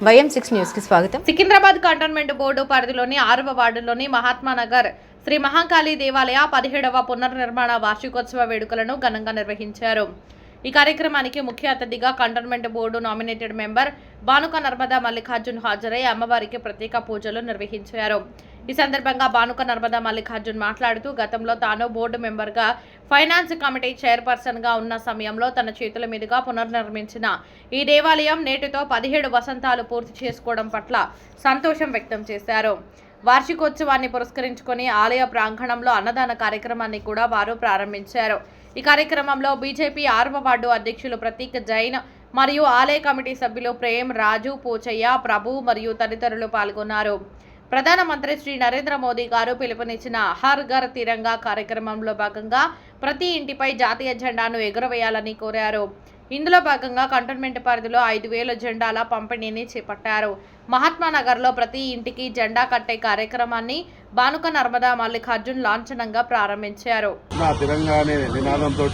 YM6 news కి స్వాగతం. Secunderabad cantonment board పరిధిలోని 6వ వార్డులోని మహాత్మానగర్ శ్రీ మహాకాళి దేవాలయ 17వ పునర్నిర్మాణ వార్షికోత్సవ వేడుకలను ఘనంగా నిర్వహించారు. ఈ కార్యక్రమానికి ముఖ్య అతిథిగా cantonment board nominated member Banuka Narmada Mallikarjun హాజరై అమ్మవారికి ప్రత్యేక పూజలు నిర్వహించారు. ఈ సందర్భంగా బానుక నర్మదా మల్లికార్జున్ మాట్లాడుతూ గతంలో తాను బోర్డు మెంబర్గా ఫైనాన్స్ కమిటీ చైర్పర్సన్ గా ఉన్న సమయంలో తన చేతుల మీదుగా పునర్నిర్మించిన ఈ దేవాలయం నేటితో 17 వసంతాలు పూర్తి చేసుకోవడం పట్ల సంతోషం వ్యక్తం చేశారు. వార్షికోత్సవాన్ని పురస్కరించుకొని ఆలయ ప్రాంగణంలో అన్నదాన కార్యక్రమాన్ని కూడా వారు ప్రారంభించారు. ఈ కార్యక్రమంలో బీజేపీ 6వ వార్డు అధ్యక్షులు ప్రతీక్ జైన్ మరియు ఆలయ కమిటీ సభ్యులు ప్రేమ్, రాజు, పూచయ్య, ప్రభు మరియు తదితరులు పాల్గొన్నారు. ప్రధానమంత్రి శ్రీ నరేంద్ర మోదీ గారు పిలుపునిచ్చిన హర్ ఘర్ తిరంగా కార్యక్రమంలో భాగంగా ప్రతి ఇంటిపై జాతీయ జెండాను ఎగురవేయాలని కోరారు. ఇందులో భాగంగా కంటోన్మెంట్ పరిధిలో 5,000 జెండాల పంపిణీని చేపట్టారు. మహాత్మానగర్లో ప్రతి ఇంటికి జెండా కట్టే కార్యక్రమాన్ని బానుక నర్మదా మల్లికార్జున్ లాంఛనంగా ప్రారంభించారు. తెలంగాణ నినాదంతో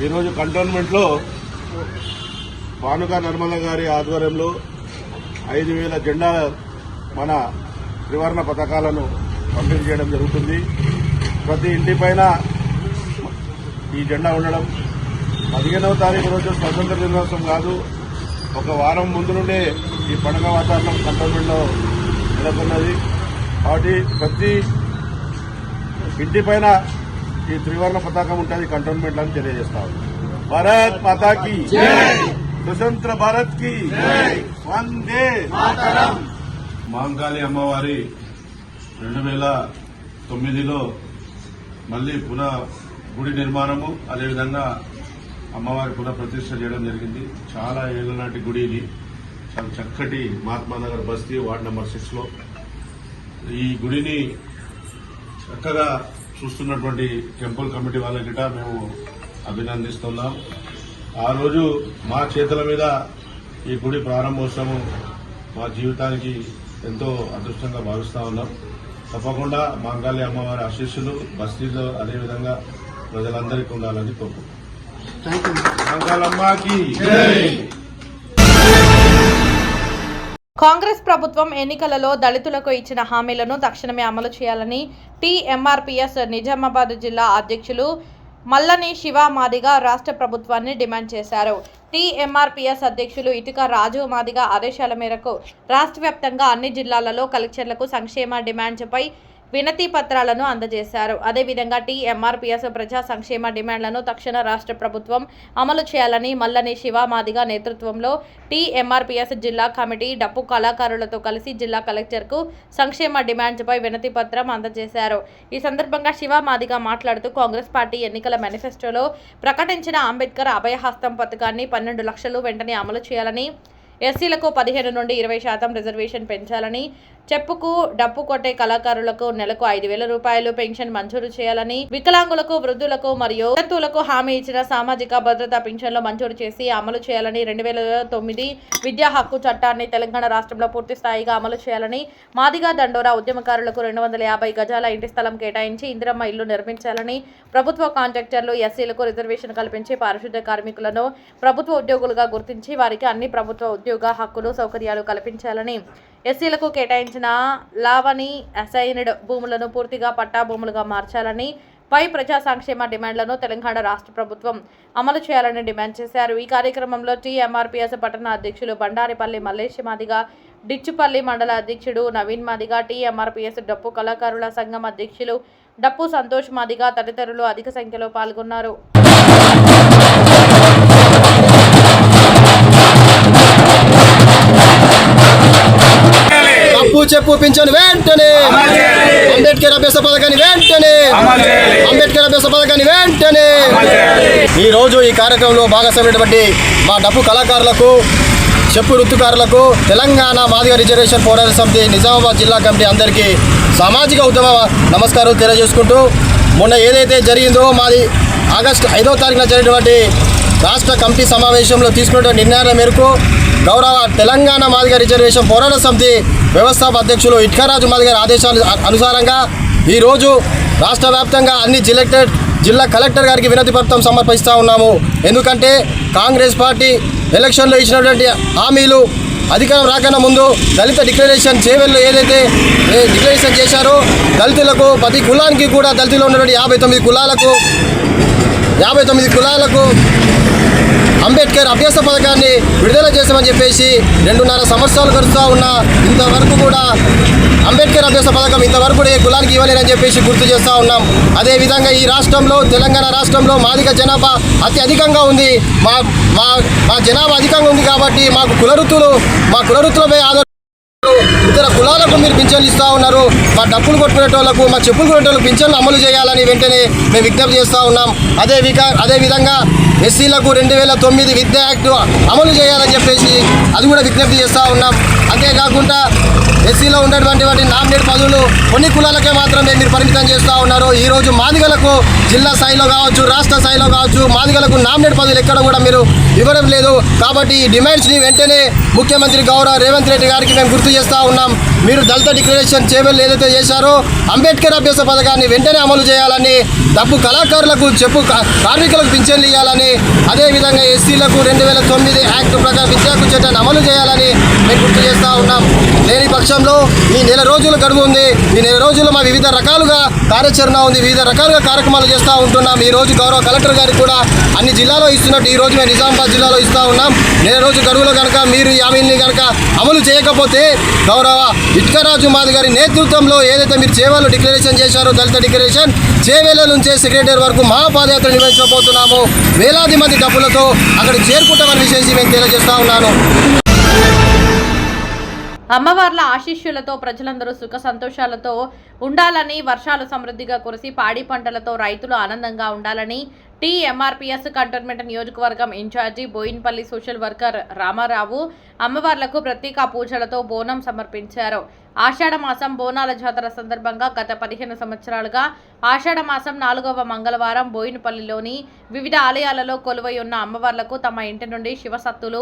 ఈరోజు కంటోన్మెంట్లో బానుక నర్మదా గారి ఆధ్వర్యంలో 5,000 జెండా మన త్రివర్ణ పతాకాలను పంపిణీ చేయడం జరుగుతుంది. ప్రతి ఇంటిపైన ఈ జెండా ఉండడం 15వ తారీఖు రోజు స్వతంత్ర దినోత్సవం కాదు, ఒక వారం ముందు నుండే ఈ పండుగ వాతావరణం కంటోన్మెంట్లో నెలకొన్నది. కాబట్టి ప్రతి ఇంటిపైన ఈ త్రివర్ణ పతాకం ఉంటుంది కంటోన్మెంట్ అని తెలియజేస్తాం. భారత్ మాతాకి స్వతంత్ర భారత్ కి వందే మాతరం. మహంకాళి అమ్మవారి 2009లో మళ్లీ పునః గుడి నిర్మాణము, అదేవిధంగా అమ్మవారి పునః ప్రతిష్ట చేయడం జరిగింది. చాలా ఏళ్ల నాటి గుడి ఇది. చాలా చక్కటి మహాత్మానగర్ బస్తీ వార్డ్ నెంబర్ 6లో ఈ గుడిని చక్కగా చూస్తున్నటువంటి టెంపుల్ కమిటీ వాళ్ళ గిట మేము అభినందిస్తున్నాం. ఆ రోజు మా చేతుల మీద ఈ గుడి ప్రారంభోత్సవం మా జీవితానికి ఎంతో అదృష్టంగా భావిస్తా ఉన్నాం. తప్పకుండా మహంకాళి అమ్మవారి ఆశీస్సులు బస్తీలో అదేవిధంగా ప్రజలందరికీ ఉండాలని కోరుకుంటున్నాం. కాంగ్రెస్ ప్రభుత్వం ఎన్నికలలో దళితులకు ఇచ్చిన హామీలను తక్షణమే అమలు చేయాలని టీఎంఆర్పీఎస్ నిజామాబాద్ జిల్లా అధ్యక్షులు మల్లని శివ మాదిగ రాష్ట్ర ప్రభుత్వాన్ని డిమాండ్ చేశారు. టీఎంఆర్పీఎస్ అధ్యక్షులు ఇటుక రాజు మాదిగ ఆదేశాల మేరకు రాష్ట్ర వ్యాప్తంగా అన్ని జిల్లాలలో కలెక్టర్లకు సంక్షేమ డిమాండ్పై వినతి పత్రాలను అందజేశారు. అదేవిధంగా టీఎంఆర్పీఎస్ ప్రజా సంక్షేమ డిమాండ్లను తక్షణ రాష్ట్ర ప్రభుత్వం అమలు చేయాలని మల్లని శివ మాదిగ నేతృత్వంలో టీఎంఆర్పీఎస్ జిల్లా కమిటీ డప్పు కళాకారులతో కలిసి జిల్లా కలెక్టర్కు సంక్షేమ డిమాండ్పై వినతి పత్రం అందజేశారు. ఈ సందర్భంగా శివ మాదిగ మాట్లాడుతూ కాంగ్రెస్ పార్టీ ఎన్నికల మేనిఫెస్టోలో ప్రకటించిన అంబేద్కర్ అభయహస్తం పథకాన్ని 12 లక్షలు వెంటనే అమలు చేయాలని, ఎస్సీలకు 15 నుండి 20% రిజర్వేషన్ పెంచాలని, చెప్పుకు డప్పు కొట్టే కళాకారులకు నెలకు 5,000 రూపాయలు పెన్షన్ మంజూరు చేయాలని, వికలాంగులకు, వృద్ధులకు మరియు వితంతువులకు హామీ ఇచ్చిన సామాజిక భద్రతా పెన్షన్లు మంజూరు చేసి అమలు చేయాలని, 2009 విద్యా హక్కు చట్టాన్ని తెలంగాణ రాష్ట్రంలో పూర్తి స్థాయిగా అమలు చేయాలని, మాదిగా దండోరా ఉద్యమకారులకు 250 గజాల ఇంటి స్థలం కేటాయించి ఇందిరమ్మ ఇల్లు నిర్మించాలని, ప్రభుత్వ కాంట్రాక్టర్లు ఎస్సీలకు రిజర్వేషన్ కల్పించి పారిశుద్ధ్య కార్మికులను ప్రభుత్వ ఉద్యోగులుగా గుర్తించి వారికి అన్ని ప్రభుత్వ ఉద్యోగ హక్కులు సౌకర్యాలు కల్పించాలని, ఎస్సీలకు కేటాయించిన లావణి అసైన్డ్ భూములను పూర్తిగా పట్టా భూములుగా మార్చాలని, పై ప్రజా సంక్షేమ డిమాండ్లను తెలంగాణ రాష్ట్ర ప్రభుత్వం అమలు చేయాలని డిమాండ్ చేశారు. ఈ కార్యక్రమంలో టీఎంఆర్పీఎస్ పట్టణ అధ్యక్షులు బండారిపల్లి మల్లేష్ మాదిగ, డిచ్చుపల్లి మండల అధ్యక్షుడు నవీన్ మాదిగ, టీఎంఆర్పీఎస్ డప్పు కళాకారుల సంఘం అధ్యక్షులు డప్పు సంతోష్ మాదిగ తదితరులు అధిక సంఖ్యలో పాల్గొన్నారు. చెప్పు పింఛను వెంటనే, అంబేద్కర్ అభ్యాస పథకాన్ని వెంటనే, అంబేద్కర్ అభ్యాస పథకాన్ని వెంటనే. ఈ రోజు ఈ కార్యక్రమంలో భాగస్వామైనటువంటి మా డప్పు కళాకారులకు, చెప్పు వృత్తికారులకు, తెలంగాణ మాదిగ రిజర్వేషన్ పోరాట సమితి నిజామాబాద్ జిల్లా కమిటీ అందరికీ సామాజిక ఉద్యమ నమస్కారాలు తెలియజేసుకుంటూ, మొన్న ఏదైతే జరిగిందో మాది ఆగస్టు 5వ తారీఖున జరిగినటువంటి రాష్ట్ర కమిటీ సమావేశంలో తీసుకున్న నిర్ణయాల మేరకు గౌరవ తెలంగాణ మాదిగ రిజర్వేషన్ పోరాట సమితి వ్యవస్థాపక అధ్యక్షులు ఇటుకరాజు మాదిగ ఆదేశాల అనుసారంగా ఈరోజు రాష్ట్ర వ్యాప్తంగా అన్ని జిల్లా కలెక్టర్ గారికి వినతి పత్రం సమర్పిస్తూ ఉన్నాము. ఎందుకంటే కాంగ్రెస్ పార్టీ ఎలక్షన్లో ఇచ్చినటువంటి హామీలు అధికారం రాకన్నా ముందు దళిత డిక్లరేషన్ చేవెల్లో ఏదైతే డిక్లరేషన్ చేశారో దళితులకు ప్రతి కులానికి కూడా దళితుల్లో ఉన్నటువంటి 59 కులాలకు అంబేద్కర్ అభ్యాస పథకాన్ని విడుదల చేశామని చెప్పేసి 2.5 సంవత్సరాలు గడుస్తూ ఉన్నా ఇంతవరకు కూడా అంబేద్కర్ అభ్యాస పథకం ఇంతవరకు ఏ కులానికి ఇవ్వలేదని చెప్పేసి గుర్తు చేస్తూ ఉన్నాం. అదేవిధంగా ఈ రాష్ట్రంలో తెలంగాణ రాష్ట్రంలో మాదిగ జనాభా అధికంగా ఉంది. మా జనాభా అధికంగా ఉంది కాబట్టి మా కులవృత్తులపై ఆధార ఇతర కులాలకు మీరు పింఛన్లు ఇస్తూ ఉన్నారు. మా డప్పులు కొట్టుకునేటోళ్లకు మా చెప్పులు కొట్టేటోళ్ళకు పింఛన్లు అమలు చేయాలని వెంటనే మేము విజ్ఞప్తి చేస్తూ ఉన్నాం. అదేవిధంగా ఎస్సీలకు 2009 విద్యా యాక్ట్ అమలు చేయాలని చెప్పేసి అది కూడా విజ్ఞప్తి చేస్తూ ఉన్నాం. అంతేకాకుండా ఎస్సీలో ఉన్నటువంటి నామినేట్ పదవులు కొన్ని కులాలకే మాత్రమే మీరు పరిమితం చేస్తూ ఉన్నారు. ఈరోజు మాదిగలకు జిల్లా స్థాయిలో కావచ్చు, రాష్ట్ర స్థాయిలో కావచ్చు, మాదిగలకు నామినేట్ పదవులు ఎక్కడ కూడా మీరు ఇవ్వడం లేదు. కాబట్టి ఈ డిమాండ్స్ని వెంటనే ముఖ్యమంత్రి గౌరవ రేవంత్ రెడ్డి గారికి మేము గుర్తు చేస్తూ ఉన్నాం. మీరు దళిత డిక్లరేషన్ చేవెళ్ళు ఏదైతే చేశారో అంబేద్కర్ అభ్యాస పథకాన్ని వెంటనే అమలు చేయాలని, డప్పు కళాకారులకు కార్మికులకు పింఛన్లు ఇవ్వాలని, అదేవిధంగా ఎస్సీలకు 2009 యాక్ట్ ప్రకారం విద్యా హక్కు చట్టాన్ని అమలు చేయాలని మేము గుర్తు చేస్తూ ఉన్నాం. లేని పక్షంలో ఈ నెల రోజుల గడువు ఉంది. ఈ నెల రోజుల్లో మా వివిధ రకాలుగా కార్యాచరణ ఉంది, వివిధ రకాలుగా కార్యక్రమాలు చేస్తూ ఉంటున్నాం. ఈ రోజు గౌరవ కలెక్టర్ గారికి కూడా అన్ని జిల్లాలో ఇస్తున్నట్టు ఈ రోజు మేము నిజామాబాద్ జిల్లాలో ఇస్తూ ఉన్నాం. నెల రోజు గడువులో కనుక మీరు ఈ హామీని కనుక అమలు చేయకపోతే గౌరవ ఇటుకరాజు మాది గారి నేతృత్వంలో ఏదైతే మీరు చేవేళ్ళలో డిక్లరేషన్ చేశారో దళిత డిక్లరేషన్ చేవేళ్ళ నుంచే సెక్రటరీ వరకు మహాపాదయాత్ర నిర్వహించబోతున్నాము. వేలాది మంది డబ్బులతో అక్కడ చేరుకుంటామని విషయం మేము తెలియజేస్తా ఉన్నాను. అమ్మవార్ల ఆశీస్సులతో ప్రజలందరూ సుఖ సంతోషాలతో ఉండాలని, వర్షాలు సమృద్ధిగా కురిసి పాడి పంటలతో రైతులు ఆనందంగా ఉండాలని టీఎంఆర్పీఎస్ కంటోన్మెంట్ నియోజకవర్గం incharge Bowenpally social worker Ramarao అమ్మవార్లకు ప్రత్యేక పూజలతో బోనం సమర్పించారు. ఆషాఢ మాసం బోనాల జాతర సందర్భంగా గత 15 సంవత్సరాలుగా ఆషాఢ మాసం 4వ మంగళవారం బోయినపల్లిలోని వివిధ ఆలయాలలో కొలువై ఉన్న అమ్మవార్లకు తమ ఇంటి నుండి శివసత్తులు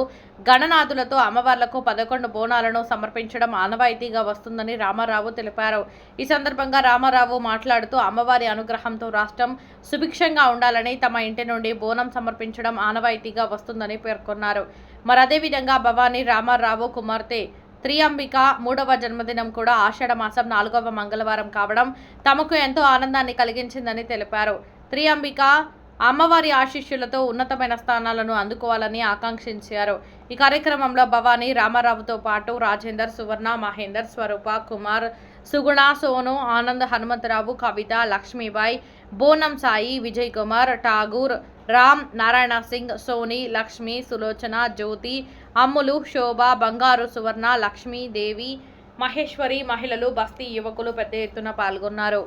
గణనాథులతో అమ్మవార్లకు 11 బోనాలను సమర్పించడం ఆనవాయితీగా వస్తుందని రామారావు తెలిపారు. ఈ సందర్భంగా రామారావు మాట్లాడుతూ అమ్మవారి అనుగ్రహంతో రాష్ట్రం సుభిక్షంగా ఉండాలని తమ ఇంటి నుండి బోనం సమర్పించడం ఆనవాయితీగా వస్తుందని పేర్కొన్నారు. మరి అదేవిధంగా భవానీ రామారావు కుమార్తె త్రియంబిక 3వ జన్మదినం కూడా ఆషాఢ మాసం 4వ మంగళవారం కావడం తమకు ఎంతో ఆనందాన్ని కలిగించిందని తెలిపారు. త్రియంబిక అమ్మవారి ఆశీస్సులతో ఉన్నతమైన స్థానాలను అందుకోవాలని ఆకాంక్షించారు. ఈ కార్యక్రమంలో భవానీ రామారావుతో పాటు రాజేందర్, సువర్ణ, మహేందర్, స్వరూప, కుమార్, సుగుణ, సోను, ఆనంద్, హనుమంతరావు, కవిత, లక్ష్మీబాయి, బోనం సాయి, విజయ్ కుమార్, ఠాగూర్, రామ్, నారాయణ సింగ్, సోని, లక్ష్మి, సులోచన, జ్యోతి, అమ్ములు, శోభ, బంగారు, సువర్ణ, లక్ష్మీ దేవి, మహేశ్వరి, మహిళలు, బస్తీ యువకులు పెద్ద ఎత్తున పాల్గొన్నారు.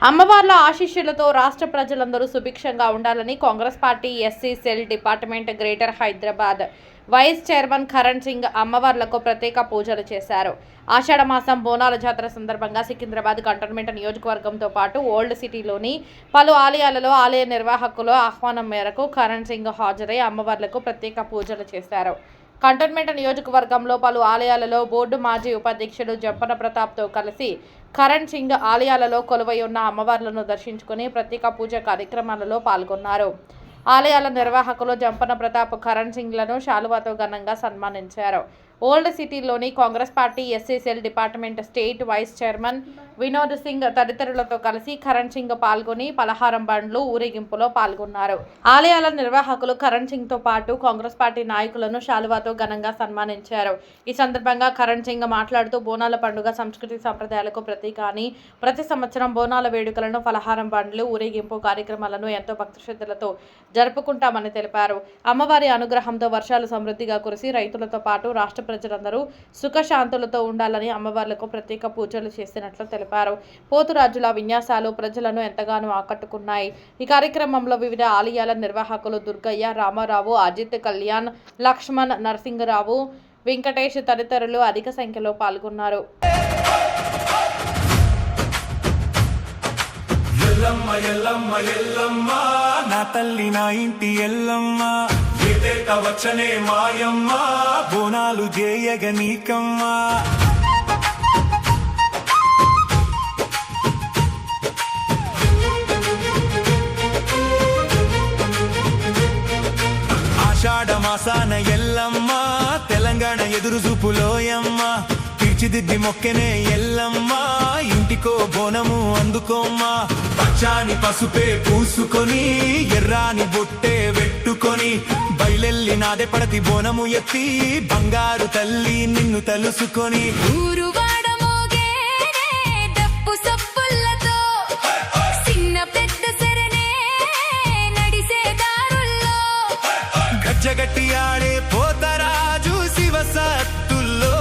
అమ్మవార్ల ఆశీస్సులతో రాష్ట్ర ప్రజలందరూ సుభిక్షంగా ఉండాలని Congress party SC cell department greater Hyderabad vice chairman Karan Singh అమ్మవార్లకు ప్రత్యేక పూజలు చేశారు. ఆషాఢ మాసం బోనాల జాతర సందర్భంగా సికింద్రాబాద్ కంటోన్మెంట్ నియోజకవర్గంతో పాటు ఓల్డ్ సిటీలోని పలు ఆలయాలలో ఆలయ నిర్వాహకుల ఆహ్వానం మేరకు కరణ్ సింగ్ హాజరై అమ్మవార్లకు ప్రత్యేక పూజలు చేశారు. కంటోన్మెంట్ నియోజకవర్గంలో పలు ఆలయాలలో బోర్డు మాజీ ఉపాధ్యక్షుడు జంపన ప్రతాప్తో కలిసి కరణ్ సింగ్ ఆలయాలలో కొలువై ఉన్న అమ్మవార్లను దర్శించుకుని ప్రత్యేక పూజ కార్యక్రమాలలో పాల్గొన్నారు. ఆలయాల నిర్వాహకులు జంపన ప్రతాప్, కరణ్ సింగ్లను శాలువాతో ఘనంగా సన్మానించారు. ఓల్డ్ సిటీలోని Congress party SC cell department state vice chairman Vinod Singh తదితరులతో కలిసి కరణ్ సింగ్ పాల్గొని పలహారం బండ్లు ఊరేగింపులో పాల్గొన్నారు. ఆలయాల నిర్వాహకులు కరణ్ సింగ్ తో పాటు కాంగ్రెస్ పార్టీ నాయకులను శాలువాతో ఘనంగా సన్మానించారు. ఈ సందర్భంగా కరణ్ సింగ్ మాట్లాడుతూ బోనాల పండుగ సంస్కృతి సంప్రదాయాలకు ప్రతీక అని, ప్రతి సంవత్సరం బోనాల వేడుకలను, పలహారం బండ్లు ఊరేగింపు కార్యక్రమాలను ఎంతో భక్తి శ్రద్ధలతో జరుపుకుంటామని తెలిపారు. అమ్మవారి అనుగ్రహంతో వర్షాలు సమృద్ధిగా కురిసి రైతులతో పాటు రాష్ట్ర ప్రజలందరూ సుఖశాంతులతో ఉండాలని అమ్మవార్లకు ప్రత్యేక పూజలు చేసినట్లు తెలిపారు. పోతురాజుల విన్యాసాలు ప్రజలను ఎంతగానో ఆకట్టుకున్నాయి. ఈ కార్యక్రమంలో వివిధ ఆలయాల నిర్వాహకులు దుర్గయ్య, రామారావు, అజిత్, కళ్యాణ్, లక్ష్మణ్, నరసింగరావు, వెంకటేష్ తదితరులు అధిక సంఖ్యలో పాల్గొన్నారు. ఎల్లమ్మ ఎల్లమ్మ ఎల్లమ్మ నా తల్లి నా ఇంటి ఎల్లమ్మ ఏటేట వచ్చనే మాయమ్మ బోనాలు చేయగ నీకమ్మ. ఆషాఢ మాసాన ఎల్లమ్మ తెలంగాణ ఎదురు చూపులోయమ్మ తీర్చిదిద్ది మొక్కెనే ఎల్లమ్మ ఇంటికో బోనము అందుకోమ్మా. పచ్చాని పసుపే పూసుకొని ఎర్రాని బొట్టే వెట్టుకొని బయలెల్లి నాదే పడతి బోనము ఎత్తి బంగారు తల్లి నిన్ను తలుసుకొని గజ్జగట్టి ఆడే పోతరాజు శివసత్తుల్లో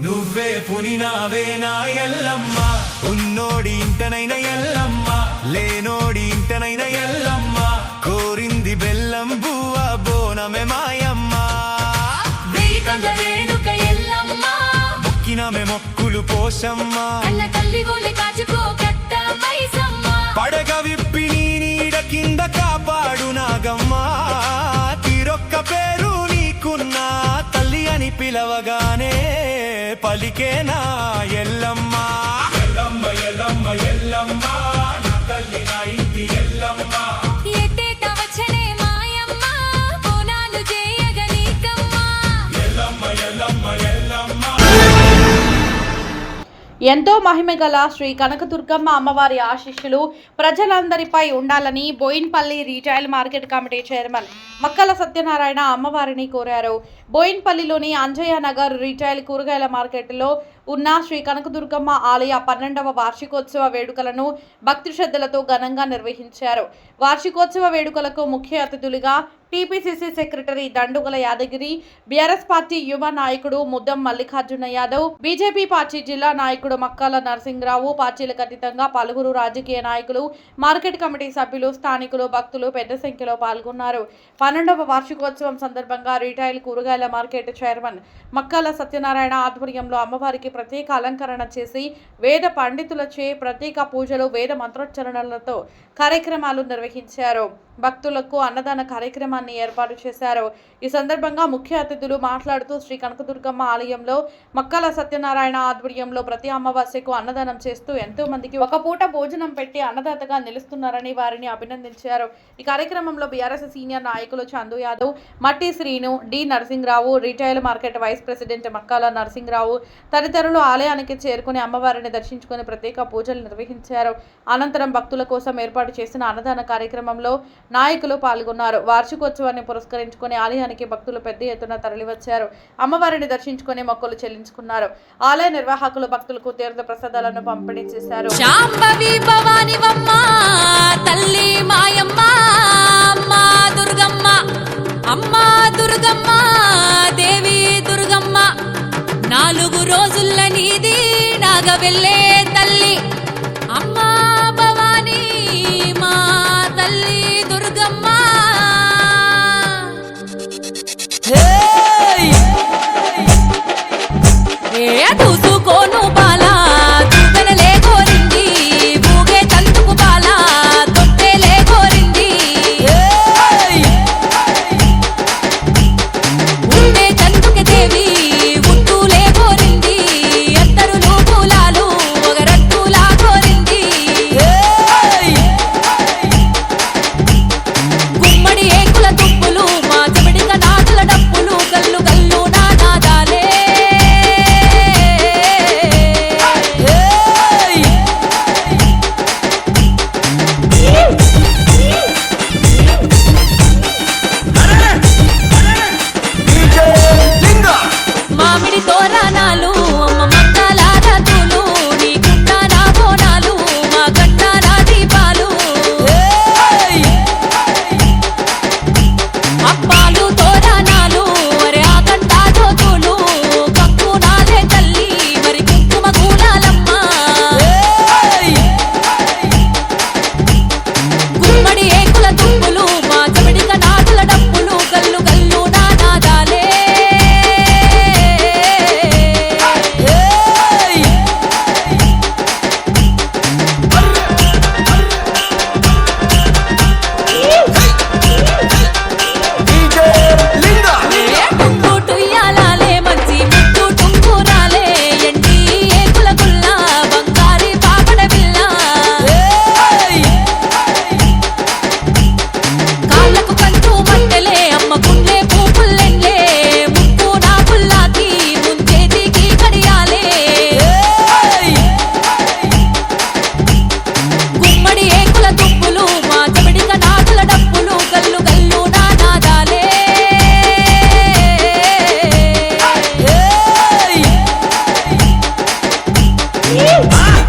నువ్వే పునినావే నా ఎల్లమ్మ ఉన్నోడి ఇంటనైన ఎల్లమ్మ లేనోడి ఇంటనైన ఎల్లమ్మ కోరింది బెల్లం బువ్వ బోనమే మాయమ్మ మొక్కినమే మొక్కులు పోషమ్మ పడగ విప్పి నీ నీడ కింద కాపాడు నాగమ్మ తీరొక్క పేరు నీకున్నా తల్లి అని పిలవగానే పలికేనా ఎల్లమ్మ. ఎల్లమ్మ ఎల్లమ్మ ఎల్లమ్మ నా తల్లి నా ఇంటి ఎల్లమ్మ ఎల్లమ్మ ఎల్లమ్మ ఎల్లమ్మ. ఎంతో మహిమగల శ్రీ కనకదుర్గమ్మ అమ్మవారి ఆశీస్సులు ప్రజలందరిపై ఉండాలని Bowenpally retail market committee chairman Makkala Satyanarayana అమ్మవారిని కోరారు. బోయిన్పల్లిలోని అంజయ్య నగర్ రీటైల్ కూరగాయల మార్కెట్లో ఉన్న శ్రీ కనకదుర్గమ్మ ఆలయ 12వ వార్షికోత్సవ వేడుకలను భక్తి శ్రద్ధలతో ఘనంగా నిర్వహించారు. వార్షికోత్సవ వేడుకలకు ముఖ్య అతిథులుగా TPCC secretary Dandugala Yadagiri, BRS party యువ నాయకుడు ముద్దం మల్లికార్జున యాదవ్, బీజేపీ పార్టీ జిల్లా నాయకుడు మక్కాల నరసింహరావు, పార్టీలకు అతీతంగా పలువురు రాజకీయ నాయకులు, మార్కెట్ కమిటీ సభ్యులు, స్థానికులు, భక్తులు పెద్ద సంఖ్యలో పాల్గొన్నారు. 12వ వార్షికోత్సవం సందర్భంగా రీటైల్ కూరగాయల మార్కెట్ చైర్మన్ మక్కాల సత్యనారాయణ ఆధ్వర్యంలో అమ్మవారికి ప్రత్యేక అలంకరణ చేసి వేద పండితులచే ప్రత్యేక పూజలు, వేద మంత్రోచ్చరణలతో కార్యక్రమాలు నిర్వహించారు. భక్తులకు అన్నదాన కార్యక్రమాన్ని ఏర్పాటు చేశారు. ఈ సందర్భంగా ముఖ్య అతిథులు మాట్లాడుతూ శ్రీ కనకదుర్గమ్మ ఆలయంలో మక్కాల సత్యనారాయణ ఆధ్వర్యంలో ప్రతి అమావాస్యకు అన్నదానం చేస్తూ ఎంతో మందికి ఒక పూట భోజనం పెట్టి అన్నదాతగా నిలుస్తున్నారని వారిని అభినందించారు. ఈ కార్యక్రమంలో బీఆర్ఎస్ సీనియర్ నాయకులు Chandu Yadav, Matti Srinu, D Narasimharao, retail market vice president Makkala Narasimharao తదితరులు ఆలయానికి చేరుకుని అమ్మవారిని దర్శించుకుని ప్రత్యేక పూజలు నిర్వహించారు. అనంతరం భక్తుల కోసం ఏర్పాటు చేసిన అన్నదాన కార్యక్రమంలో నాయకులు పాల్గొన్నారు. వార్షికోత్సవాన్ని పురస్కరించుకుని ఆలయానికి భక్తులు పెద్ద ఎత్తున తరలివచ్చారు. అమ్మవారిని దర్శించుకుని మొక్కులు చెల్లించుకున్నారు. ఆలయ నిర్వాహకులు భక్తులకు తీర్థ ప్రసాదాలను పంపిణీ చేశారు. శాంభవి భవానివమ్మ తల్లి మాయమ్మ అమ్మా దుర్గమ్మ, అమ్మా దుర్గమ్మ, దేవి దుర్గమ్మ 4 రోజుల నీది నాగవెల్లే తల్లి అమ్మా భవానీ మా తల్లి దుర్గమ్మ. చూసుకోను బాలా దుర్గనలే కోరింది, ఊగే తందుకు బాలా తొట్టెలే కోరింది, ఉండే తందుకే దేవి ఉట్టులే కోరింది, ఎత్తరులు పూలాలు ఒకరట్టులా కోరింది, గుమ్మడి ఏకుల తుప్పులు మా చెమిడిక నాటుల డప్పులు గల్లు గల్లు నాదాలే ఆ